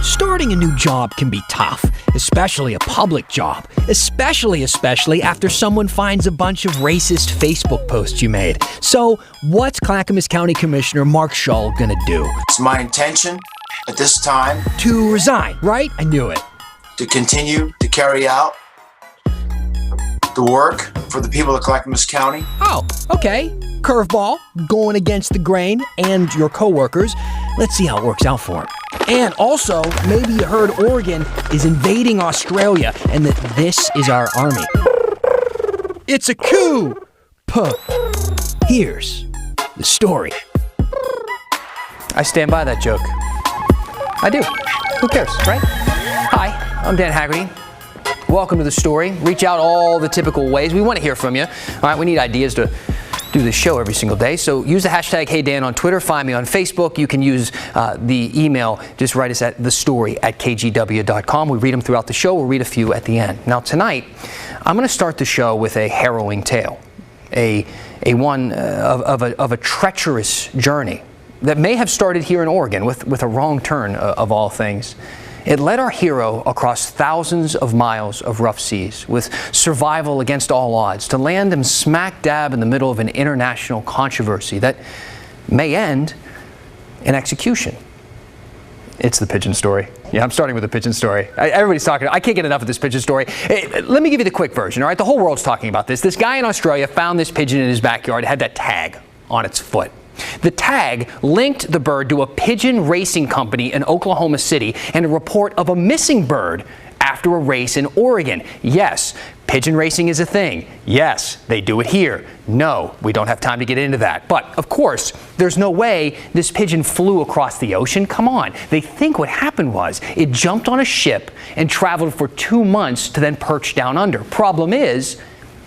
Starting a new job can be tough, especially a public job, especially after someone finds a bunch of racist Facebook posts you made. So, what's Clackamas County Commissioner Mark Shull gonna do? It's my intention at this time To resign, right? I knew it. to continue to carry out the work for the people of Clackamas County. Oh, okay. Curveball, going against the grain and your coworkers. Let's see how it works out for him. And also, maybe you heard Oregon is invading Australia and that this is our army. It's a coup! Puh. Here's the story. I stand by that joke. I do. Who cares, right? Hi, I'm Dan Haggerty. Welcome to The Story. Reach out all the typical ways. We want to hear from you. All right, we need ideas to do this show every single day. So use the hashtag HeyDan on Twitter. Find me on Facebook. You can use the email. Just write us at thestory@kgw.com. We read them throughout the show. We'll read a few at the end. Now tonight, I'm going to start the show with a harrowing tale, a one of a treacherous journey that may have started here in Oregon with a wrong turn of all things. It led our hero across thousands of miles of rough seas with survival against all odds to land him smack dab in the middle of an international controversy that may end in execution. It's the pigeon story. Yeah, I'm starting with the pigeon story. Everybody's talking. I can't get enough of this pigeon story. Hey, let me give you the quick version, all right? The whole world's talking about this. This guy in Australia found this pigeon in his backyard. It had that tag on its foot. The tag linked the bird to a pigeon racing company in Oklahoma City and a report of a missing bird after a race in Oregon. Yes, pigeon racing is a thing. Yes, they do it here. No, we don't have time to get into that. But, of course, there's no way this pigeon flew across the ocean. Come on. They think what happened was it jumped on a ship and traveled for 2 months to then perch down under. Problem is,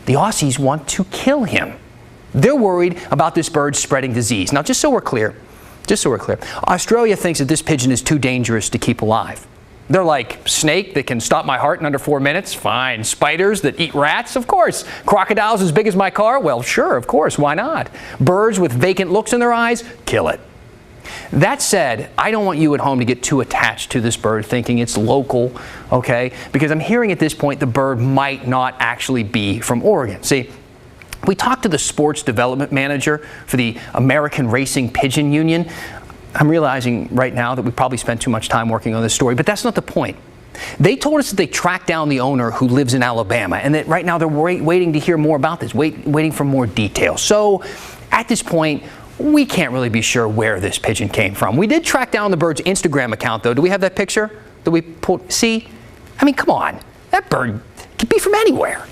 the Aussies want to kill him. They're worried about this bird spreading disease. Now, just so we're clear, Australia thinks that this pigeon is too dangerous to keep alive. They're like, snake that can stop my heart in under 4 minutes? Fine. Spiders that eat rats? Of course. Crocodiles as big as my car? Well, sure, of course. Why not? Birds with vacant looks in their eyes? Kill it. That said, I don't want you at home to get too attached to this bird thinking it's local, okay? Because I'm hearing at this point the bird might not actually be from Oregon. See, we talked to the sports development manager for the American Racing Pigeon Union. I'm realizing right now that we probably spent too much time working on this story, but that's not the point. They told us that they tracked down the owner who lives in Alabama, and that right now they're waiting to hear more about this, waiting for more details. So at this point, we can't really be sure where this pigeon came from. We did track down the bird's Instagram account, though. Do we have that picture that we pulled? See? I mean, come on. That bird could be from anywhere.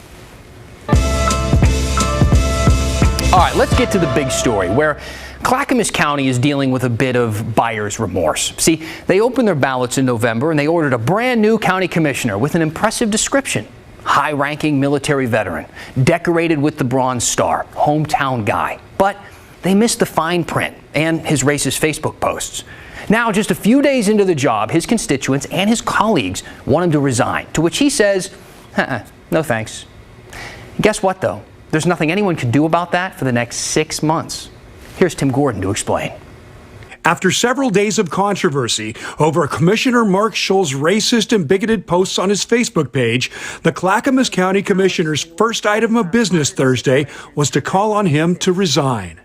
All right, let's get to the big story, where Clackamas County is dealing with a bit of buyer's remorse. See, they opened their ballots in November and they ordered a brand new county commissioner with an impressive description. High-ranking military veteran, decorated with the Bronze Star, hometown guy. But they missed the fine print and his racist Facebook posts. Now, just a few days into the job, his constituents and his colleagues want him to resign, to which he says, no thanks. Guess what, though? There's nothing anyone can do about that for the next 6 months. Here's Tim Gordon to explain. After several days of controversy over Commissioner Mark Shull's racist and bigoted posts on his Facebook page, the Clackamas County Commissioner's first item of business Thursday was to call on him to resign.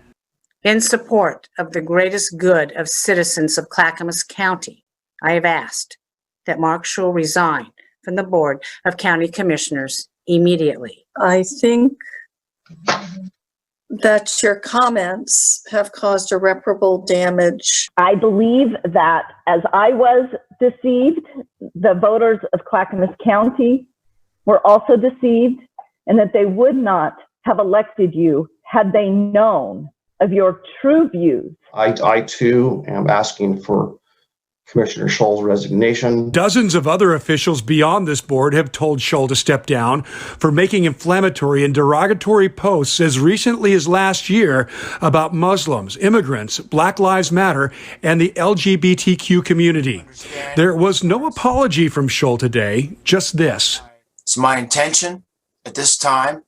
In support of the greatest good of citizens of Clackamas County, I have asked that Mark Shull resign from the Board of County Commissioners immediately. I think that your comments have caused irreparable damage. I believe that as I was deceived, the voters of Clackamas County were also deceived, and that they would not have elected you had they known of your true views. I too am asking for Commissioner Shull's resignation. Dozens of other officials beyond this board have told Shull to step down for making inflammatory and derogatory posts as recently as last year about Muslims, immigrants, Black Lives Matter, and the LGBTQ community. There was no apology from Shull today, just this. It's my intention at this time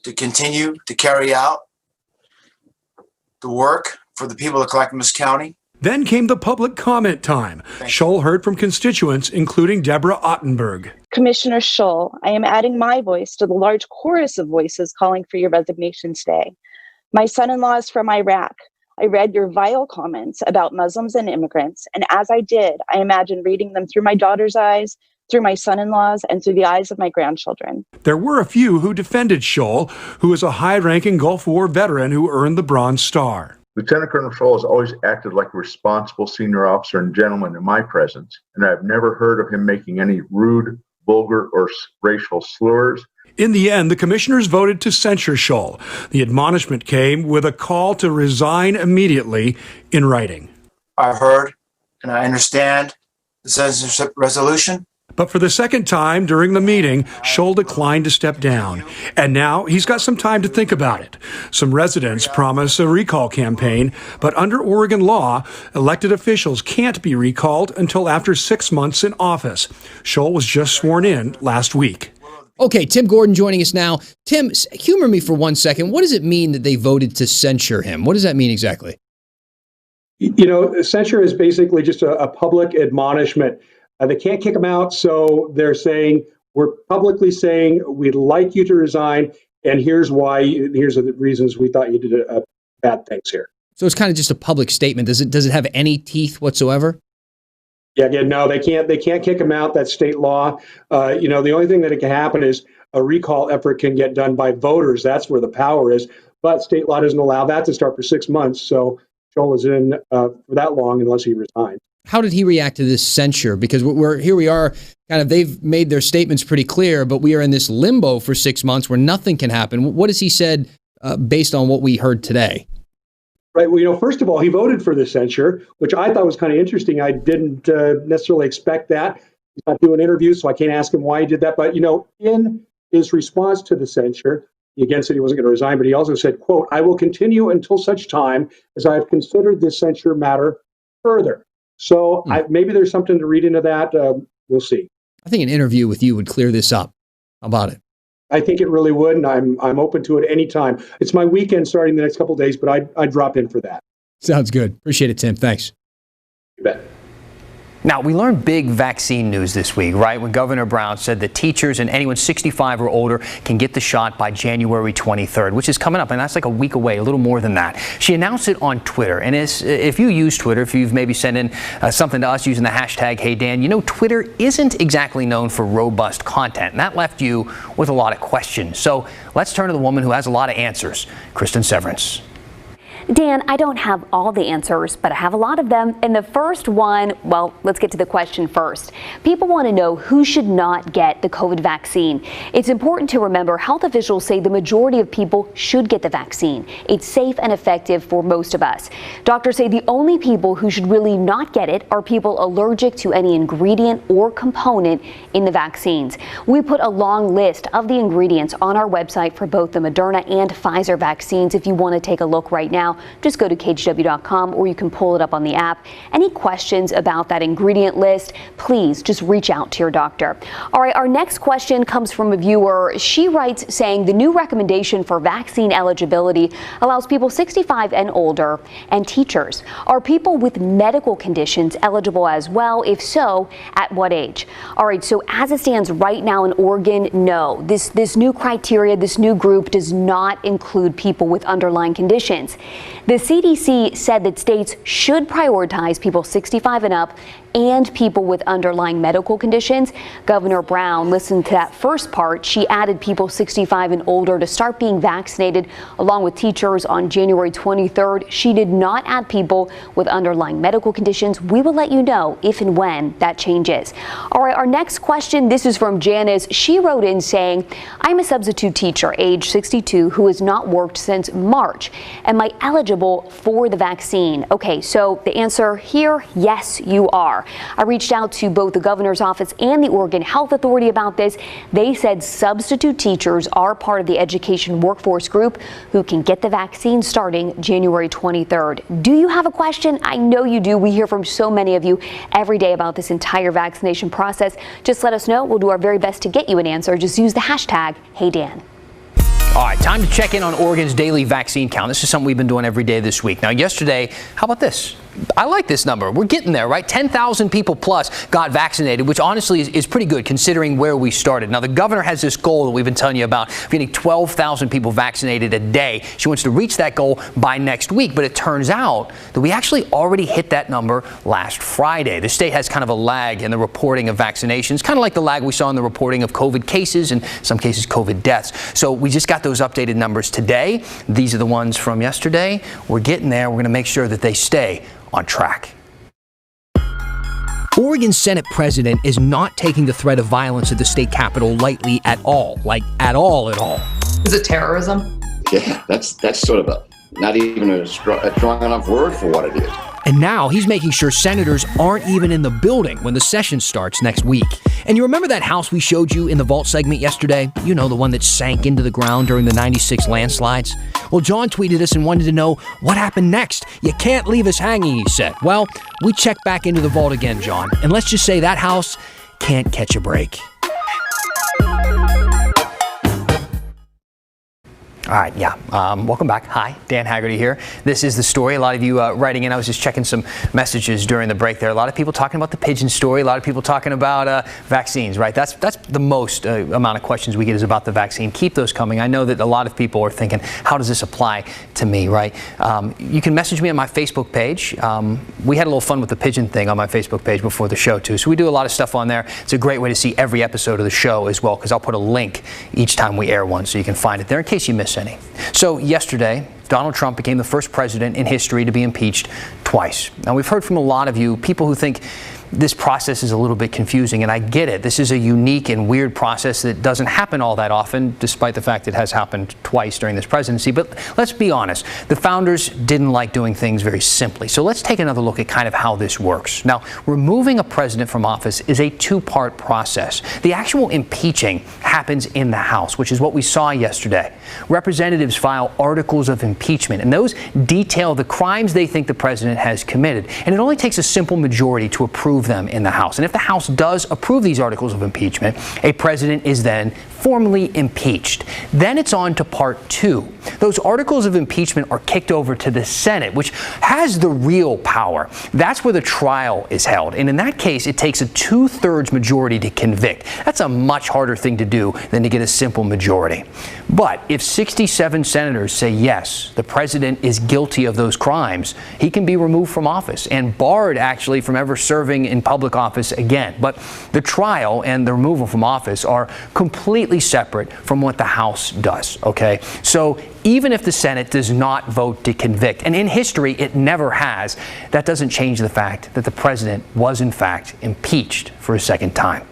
to continue to carry out the work for the people of Clackamas County. Then came the public comment time. Scholl heard from constituents, including Deborah Ottenberg. Commissioner Scholl, I am adding my voice to the large chorus of voices calling for your resignation today. My son-in-law is from Iraq. I read your vile comments about Muslims and immigrants, and as I did, I imagined reading them through my daughter's eyes, through my son-in-law's, and through the eyes of my grandchildren. There were a few who defended Scholl, who is a high-ranking Gulf War veteran who earned the Bronze Star. Lieutenant Colonel Scholl has always acted like a responsible senior officer and gentleman in my presence, and I've never heard of him making any rude, vulgar, or racial slurs. In the end, the commissioners voted to censure Scholl. The admonishment came with a call to resign immediately in writing. I've heard and I understand the censorship resolution. But for the second time during the meeting, Scholl declined to step down. And now he's got some time to think about it. Some residents promise a recall campaign, but under Oregon law, elected officials can't be recalled until after 6 months in office. Scholl was just sworn in last week. Okay, Tim Gordon joining us now. Tim, humor me for 1 second. What does it mean that they voted to censure him? What does that mean exactly? You know, censure is basically just a public admonishment. They can't kick him out, so they're saying, we're publicly saying, we'd like you to resign, and here's why, here's the reasons we thought you did bad things here. So it's kind of just a public statement. Does it have any teeth whatsoever? Yeah, again, no, they can't kick him out. That's state law. The only thing that it can happen is a recall effort can get done by voters. That's where the power is. But state law doesn't allow that to start for 6 months. So Scholl is in for that long unless he resigns. How did he react to this censure? Because we are kind of, they've made their statements pretty clear, but we are in this limbo for 6 months where nothing can happen. What has he said based on what we heard today? Right. Well, first of all, he voted for the censure, which I thought was kind of interesting. I didn't necessarily expect that. He's not doing interviews, so I can't ask him why he did that. But, in his response to the censure, he again said he wasn't going to resign, but he also said, quote, I will continue until such time as I have considered this censure matter further. So maybe there's something to read into that. We'll see. I think an interview with you would clear this up. How about it? I think it really would, and I'm open to it anytime. It's my weekend starting the next couple of days, but I'd drop in for that. Sounds good. Appreciate it, Tim. Thanks. You bet. Now, we learned big vaccine news this week, right? When Governor Brown said that teachers and anyone 65 or older can get the shot by January 23rd, which is coming up, and that's like a week away, a little more than that. She announced it on Twitter, and if you use Twitter, if you've maybe sent in something to us using the hashtag #HeyDan, Twitter isn't exactly known for robust content, and that left you with a lot of questions. So let's turn to the woman who has a lot of answers, Kristen Severance. Dan, I don't have all the answers, but I have a lot of them. And the first one, well, let's get to the question first. People want to know who should not get the COVID vaccine. It's important to remember health officials say the majority of people should get the vaccine. It's safe and effective for most of us. Doctors say the only people who should really not get it are people allergic to any ingredient or component in the vaccines. We put a long list of the ingredients on our website for both the Moderna and Pfizer vaccines. If you want to take a look right now, just go to KHW.com or you can pull it up on the app. Any questions about that ingredient list, please just reach out to your doctor. All right, our next question comes from a viewer. She writes saying the new recommendation for vaccine eligibility allows people 65 and older and teachers. Are people with medical conditions eligible as well? If so, at what age? All right, so as it stands right now in Oregon, no. This new criteria, this new group does not include people with underlying conditions. The CDC said that states should prioritize people 65 and up and people with underlying medical conditions. Governor Brown listened to that first part. She added people 65 and older to start being vaccinated along with teachers on January 23rd. She did not add people with underlying medical conditions. We will let you know if and when that changes. All right, our next question, this is from Janice. She wrote in saying, I'm a substitute teacher, age 62, who has not worked since March. Am I eligible for the vaccine? Okay, so the answer here, yes, you are. I reached out to both the governor's office and the Oregon Health Authority about this. They said substitute teachers are part of the education workforce group who can get the vaccine starting January 23rd. Do you have a question? I know you do. We hear from so many of you every day about this entire vaccination process. Just let us know. We'll do our very best to get you an answer. Just use the hashtag #HeyDan. All right, time to check in on Oregon's daily vaccine count. This is something we've been doing every day this week. Now, yesterday, how about this? I like this number. We're getting there, right? 10,000 people plus got vaccinated, which honestly is pretty good considering where we started. Now, the governor has this goal that we've been telling you about, getting 12,000 people vaccinated a day. She wants to reach that goal by next week, but it turns out that we actually already hit that number last Friday. The state has kind of a lag in the reporting of vaccinations, kind of like the lag we saw in the reporting of COVID cases and in some cases COVID deaths. So we just got those updated numbers today. These are the ones from yesterday. We're getting there. We're going to make sure that they stay on track. Oregon Senate President is not taking the threat of violence at the state capitol lightly at all. Like, at all. Is it terrorism? Yeah, that's sort of not even a strong enough word for what it is. And now he's making sure senators aren't even in the building when the session starts next week. And you remember that house we showed you in the vault segment yesterday? You know, the one that sank into the ground during the 96 landslides? Well, John tweeted us and wanted to know what happened next. You can't leave us hanging, he said. Well, we checked back into the vault again, John. And let's just say that house can't catch a break. All right, yeah. Welcome back. Hi, Dan Haggerty here. This is The Story. A lot of you writing in. I was just checking some messages during the break there. A lot of people talking about the pigeon story. A lot of people talking about vaccines, right? That's the most amount of questions we get is about the vaccine. Keep those coming. I know that a lot of people are thinking, how does this apply to me, right? You can message me on my Facebook page. We had a little fun with the pigeon thing on my Facebook page before the show, too. So we do a lot of stuff on there. It's a great way to see every episode of the show as well, because I'll put a link each time we air one so you can find it there in case you miss any. So yesterday, Donald Trump became the first president in history to be impeached twice. Now, we've heard from a lot of you, people who think this process is a little bit confusing, and I get it. This is a unique and weird process that doesn't happen all that often, despite the fact it has happened twice during this presidency. But let's be honest, the founders didn't like doing things very simply. So let's take another look at kind of how this works. Now, removing a president from office is a two-part process. The actual impeaching happens in the House, which is what we saw yesterday. Representatives file articles of impeachment, and those detail the crimes they think the president has committed. And it only takes a simple majority to approve them in the House. And if the House does approve these articles of impeachment, a president is then formally impeached. Then it's on to part two. Those articles of impeachment are kicked over to the Senate, which has the real power. That's where the trial is held. And in that case, it takes a 2/3 majority to convict. That's a much harder thing to do than to get a simple majority. But if 67 senators say yes, the president is guilty of those crimes, he can be removed from office and barred actually from ever serving in public office again. But the trial and the removal from office are completely separate from what the House does, okay? So even if the Senate does not vote to convict, and in history it never has, that doesn't change the fact that the president was in fact impeached for a second time.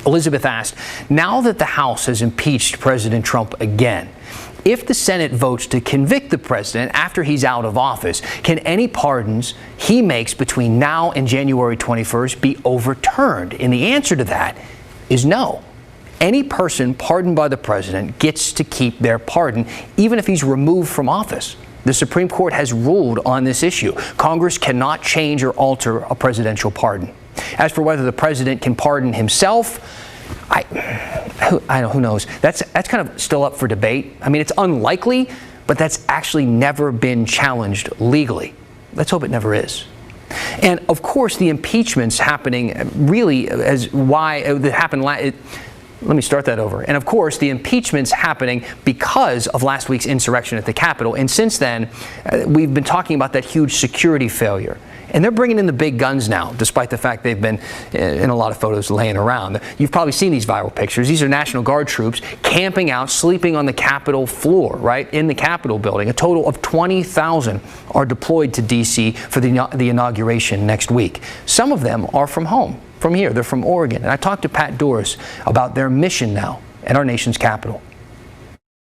Elizabeth asked, now that the House has impeached President Trump again, if the Senate votes to convict the president after he's out of office, can any pardons he makes between now and January 21st be overturned? And the answer to that is no. Any person pardoned by the president gets to keep their pardon, even if he's removed from office. The Supreme Court has ruled on this issue. Congress cannot change or alter a presidential pardon. As for whether the president can pardon himself, who knows? That's kind of still up for debate. I mean, it's unlikely, but that's actually never been challenged legally. Let's hope it never is. And of course, the impeachments happening really as why it happened. Let me start that over. And of course, the impeachment's happening because of last week's insurrection at the Capitol. And since then, we've been talking about that huge security failure. And they're bringing in the big guns now, despite the fact they've been in a lot of photos laying around. You've probably seen these viral pictures. These are National Guard troops camping out, sleeping on the Capitol floor, right, in the Capitol building. A total of 20,000 are deployed to D.C. for the inauguration next week. Some of them are from home, from here. They're from Oregon. And I talked to Pat Doris about their mission now at our nation's capital.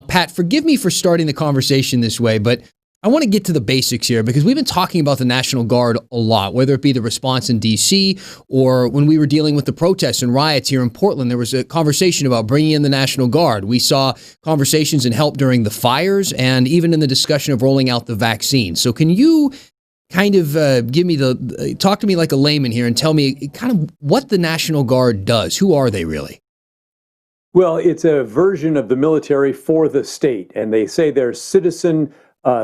Pat, forgive me for starting the conversation this way, but I want to get to the basics here because we've been talking about the National Guard a lot, whether it be the response in D.C. or when we were dealing with the protests and riots here in Portland. There was a conversation about bringing in the National Guard. We saw conversations and help during the fires and even in the discussion of rolling out the vaccine. So can you kind of talk to me like a layman here and tell me kind of what the National Guard does? Who are they really? Well, it's a version of the military for the state, and they say they're citizen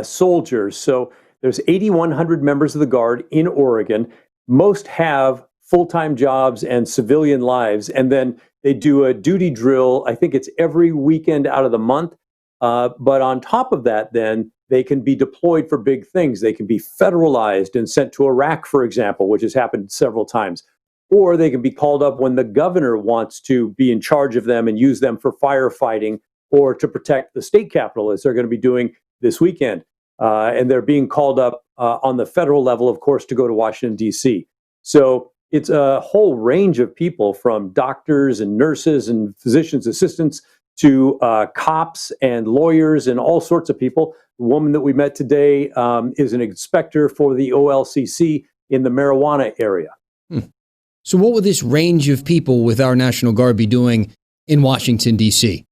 soldiers. So there's 8,100 members of the Guard in Oregon. Most have full-time jobs and civilian lives, and then they do a duty drill. I think it's every weekend out of the month. But on top of that, then they can be deployed for big things. They can be federalized and sent to Iraq, for example, which has happened several times. Or they can be called up when the governor wants to be in charge of them and use them for firefighting or to protect the state capitol, as they're going to be doing this weekend. And they're being called up on the federal level, of course, to go to Washington, D.C. So it's a whole range of people, from doctors and nurses and physicians' assistants to cops and lawyers and all sorts of people. The woman that we met today is an inspector for the OLCC in the marijuana area. So what will this range of people with our National Guard be doing in Washington, D.C.?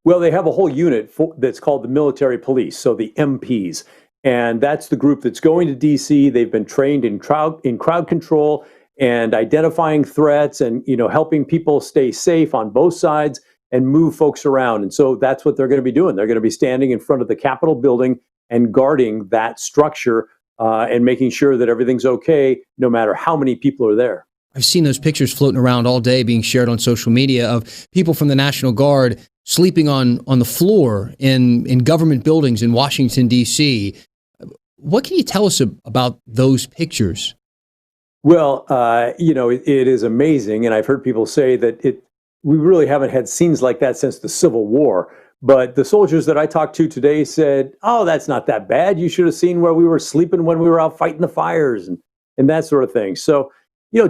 Well, they have a whole unit that's called the military police, so the MPs. And that's the group that's going to D.C. They've been trained in crowd control and identifying threats and, helping people stay safe on both sides and move folks around. And so that's what they're going to be doing. They're going to be standing in front of the Capitol building and guarding that structure and making sure that everything's okay, no matter how many people are there. I've seen those pictures floating around all day being shared on social media of people from the National Guard sleeping on the floor in government buildings in Washington, D.C. What can you tell us about those pictures? Well, it is amazing. And I've heard people say that we really haven't had scenes like that since the Civil War. But the soldiers that I talked to today said, oh, that's not that bad. You should have seen where we were sleeping when we were out fighting the fires and that sort of thing. So,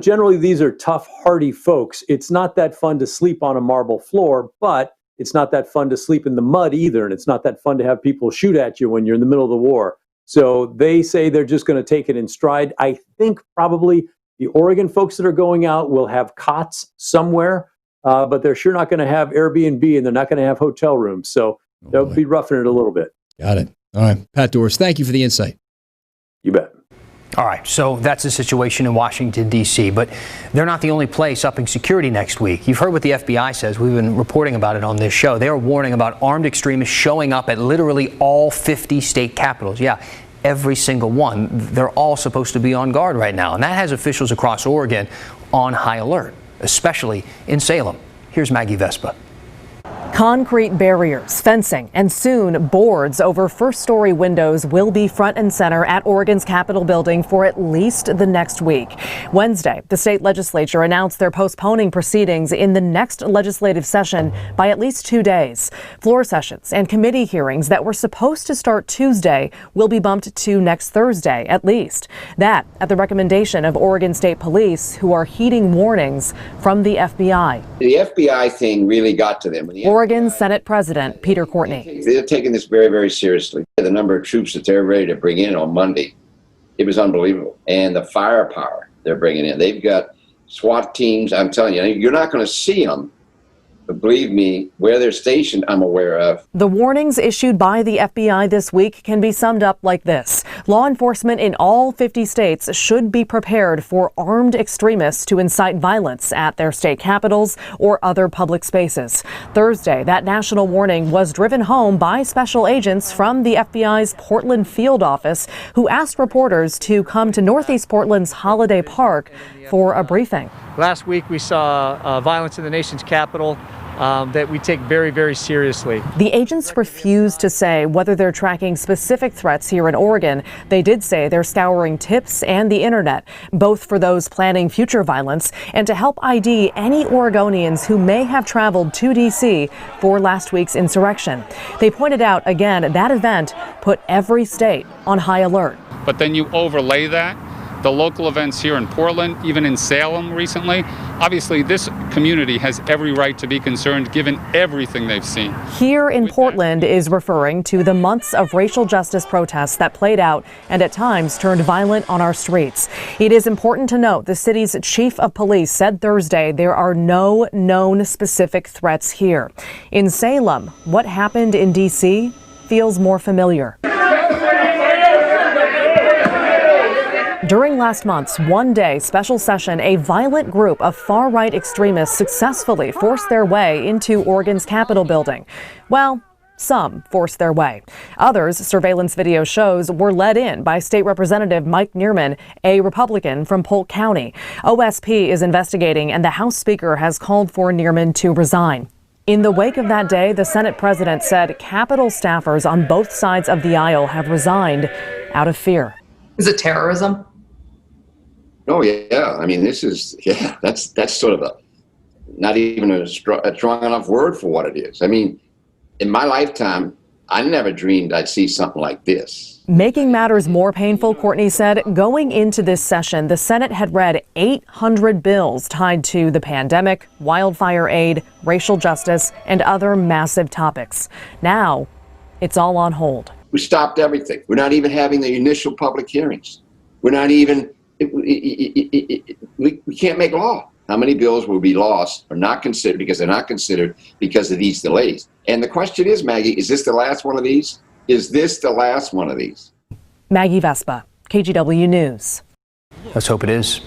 generally these are tough, hardy folks. It's not that fun to sleep on a marble floor, but it's not that fun to sleep in the mud either. And it's not that fun to have people shoot at you when you're in the middle of the war. So they say they're just going to take it in stride. I think probably the Oregon folks that are going out will have cots somewhere, but they're sure not going to have Airbnb, and they're not going to have hotel rooms. So they'll be roughing it a little bit. Got it. All right. Pat Doris, thank you for the insight. You bet. All right, so that's the situation in Washington, D.C., but they're not the only place upping security next week. You've heard what the FBI says. We've been reporting about it on this show. They are warning about armed extremists showing up at literally all 50 state capitals. Yeah, every single one. They're all supposed to be on guard right now, and that has officials across Oregon on high alert, especially in Salem. Here's Maggie Vespa. Concrete barriers, fencing, and soon boards over first-story windows will be front and center at Oregon's Capitol building for at least the next week. Wednesday, the state legislature announced they're postponing proceedings in the next legislative session by at least 2 days. Floor sessions and committee hearings that were supposed to start Tuesday will be bumped to next Thursday at least. That at the recommendation of Oregon State Police, who are heeding warnings from the FBI. The FBI thing really got to them. Oregon Senate President Peter Courtney. They're taking this very, very seriously. The number of troops that they're ready to bring in on Monday, it was unbelievable. And the firepower they're bringing in. They've got SWAT teams. I'm telling you, you're not going to see them. But believe me, where they're stationed, I'm aware of. The warnings issued by the FBI this week can be summed up like this. Law enforcement in all 50 states should be prepared for armed extremists to incite violence at their state capitals or other public spaces. Thursday, that national warning was driven home by special agents from the FBI's Portland field office, who asked reporters to come to Northeast Portland's Holiday Park for a briefing. Last week, we saw violence in the nation's capital that we take very, very seriously. The agents refused to say whether they're tracking specific threats here in Oregon. They did say they're scouring tips and the internet, both for those planning future violence and to help ID any Oregonians who may have traveled to D.C. for last week's insurrection. They pointed out, again, that event put every state on high alert. But then you overlay that, the local events here in Portland, even in Salem recently. Obviously, this community has every right to be concerned given everything they've seen. Here in Portland is referring to the months of racial justice protests that played out and at times turned violent on our streets. It is important to note the city's chief of police said Thursday there are no known specific threats here. In Salem, what happened in D.C. feels more familiar. During last month's one-day special session, a violent group of far-right extremists successfully forced their way into Oregon's Capitol building. Well, Some forced their way. Others, surveillance video shows, were led in by State Representative Mike Neerman, a Republican from Polk County. OSP is investigating, and the House Speaker has called for Neerman to resign. In the wake of that day, the Senate president said Capitol staffers on both sides of the aisle have resigned out of fear. Is it terrorism? Oh, yeah. I mean, that's sort of not even a strong enough word for what it is. I mean, in my lifetime, I never dreamed I'd see something like this. Making matters more painful, Courtney said, going into this session, the Senate had read 800 bills tied to the pandemic, wildfire aid, racial justice, and other massive topics. Now, it's all on hold. We stopped everything. We're not even having the initial public hearings. We're not even, we can't make law. How many bills will be lost or not considered because they're not considered because of these delays? And the question is, Maggie, is this the last one of these? Is this the last one of these? Maggie Vespa, KGW News. Let's hope it is.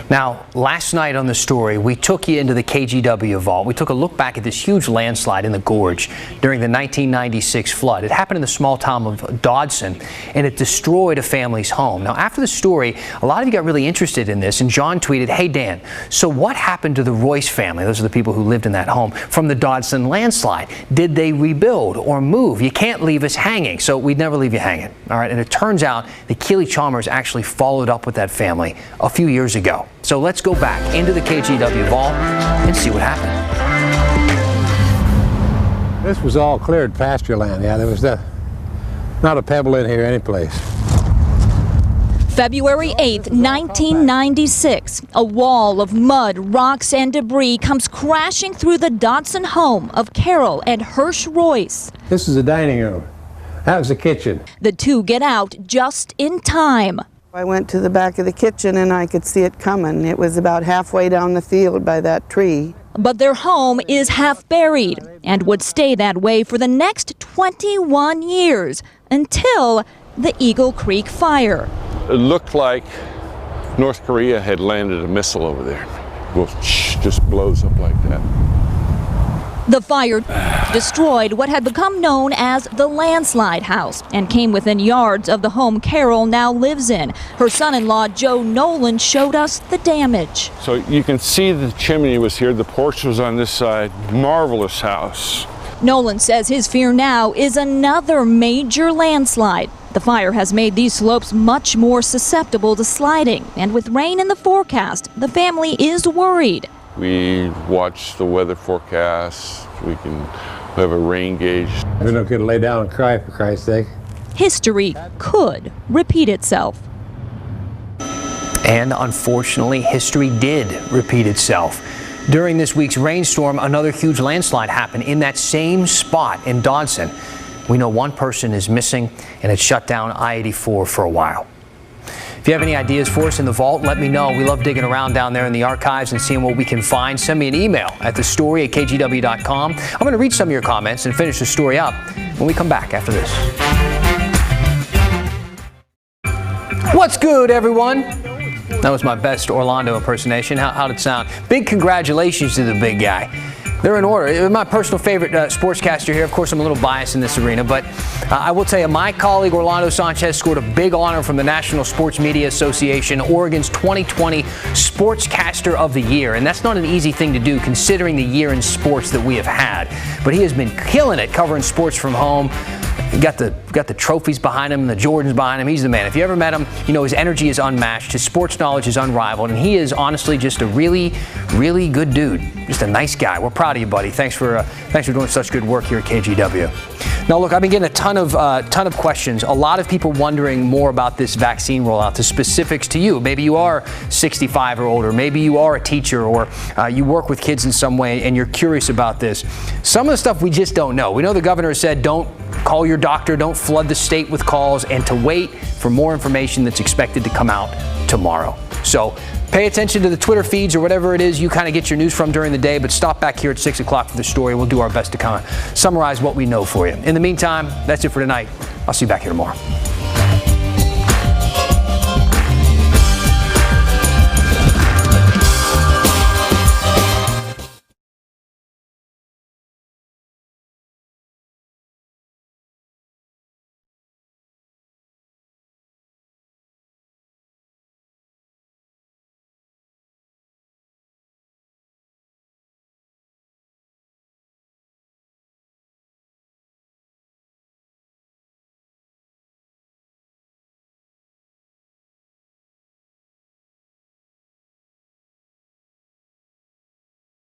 Now, last night on the story, we took you into the KGW vault. We took a look back at this huge landslide in the gorge during the 1996 flood. It happened in the small town of Dodson, and it destroyed a family's home. Now, after the story, a lot of you got really interested in this, and John tweeted, "Hey, Dan, so what happened to the Royce family?" Those are the people who lived in that home from the Dodson landslide. Did they rebuild or move? You can't leave us hanging, so we'd never leave you hanging. All right, and it turns out that Keely Chalmers actually followed up with that family a few years ago. So let's go back into the KGW vault and see what happened. This was all cleared pasture land. Yeah, there was not a pebble in here anyplace. February 8th, 1996. A wall of mud, rocks, and debris comes crashing through the Dodson home of Carol and Hirsch Royce. This is the dining room. That was the kitchen. The two get out just in time. I went to the back of the kitchen and I could see it coming. It was about halfway down the field by that tree. But their home is half buried and would stay that way for the next 21 years until the Eagle Creek fire. It looked like North Korea had landed a missile over there. Well, just blows up like that. The fire destroyed what had become known as the landslide house and came within yards of the home Carol now lives in. Her son-in-law, Joe Nolan, showed us the damage. So you can see the chimney was here, the porch was on this side. Marvelous house. Nolan says his fear now is another major landslide. The fire has made these slopes much more susceptible to sliding, and with rain in the forecast, the family is worried. We watch the weather forecast. We have a rain gauge. We're not going to lay down and cry, for Christ's sake. History could repeat itself. And unfortunately, history did repeat itself. During this week's rainstorm, another huge landslide happened in that same spot in Dodson. We know one person is missing, and it shut down I-84 for a while. If you have any ideas for us in the vault, let me know. We love digging around down there in the archives and seeing what we can find. Send me an email at thestory@kgw.com. I'm going to read some of your comments and finish the story up when we come back after this. What's good, everyone? That was my best Orlando impersonation. How'd it sound? Big congratulations to the big guy. They're in order. My personal favorite sportscaster here. Of course, I'm a little biased in this arena, but I will tell you, my colleague Orlando Sanchez scored a big honor from the National Sports Media Association, Oregon's 2020 Sportscaster of the Year. And that's not an easy thing to do considering the year in sports that we have had. But he has been killing it covering sports from home. Got the trophies behind him, the Jordans behind him. He's the man. If you ever met him, you know his energy is unmatched. His sports knowledge is unrivaled. And he is honestly just a really, really good dude. Just a nice guy. We're proud of you, buddy. Thanks for doing such good work here at KGW. Now, look, I've been getting a ton of questions. A lot of people wondering more about this vaccine rollout, the specifics to you. Maybe you are 65 or older. Maybe you are a teacher, or you work with kids in some way, and you're curious about this. Some of the stuff we just don't know. We know the governor said don't call your doctor, don't flood the state with calls, and to wait for more information that's expected to come out tomorrow. So pay attention to the Twitter feeds or whatever it is you kind of get your news from during the day, but stop back here at 6 o'clock for the story. We'll do our best to kind of summarize what we know for you. In the meantime, that's it for tonight. I'll see you back here tomorrow.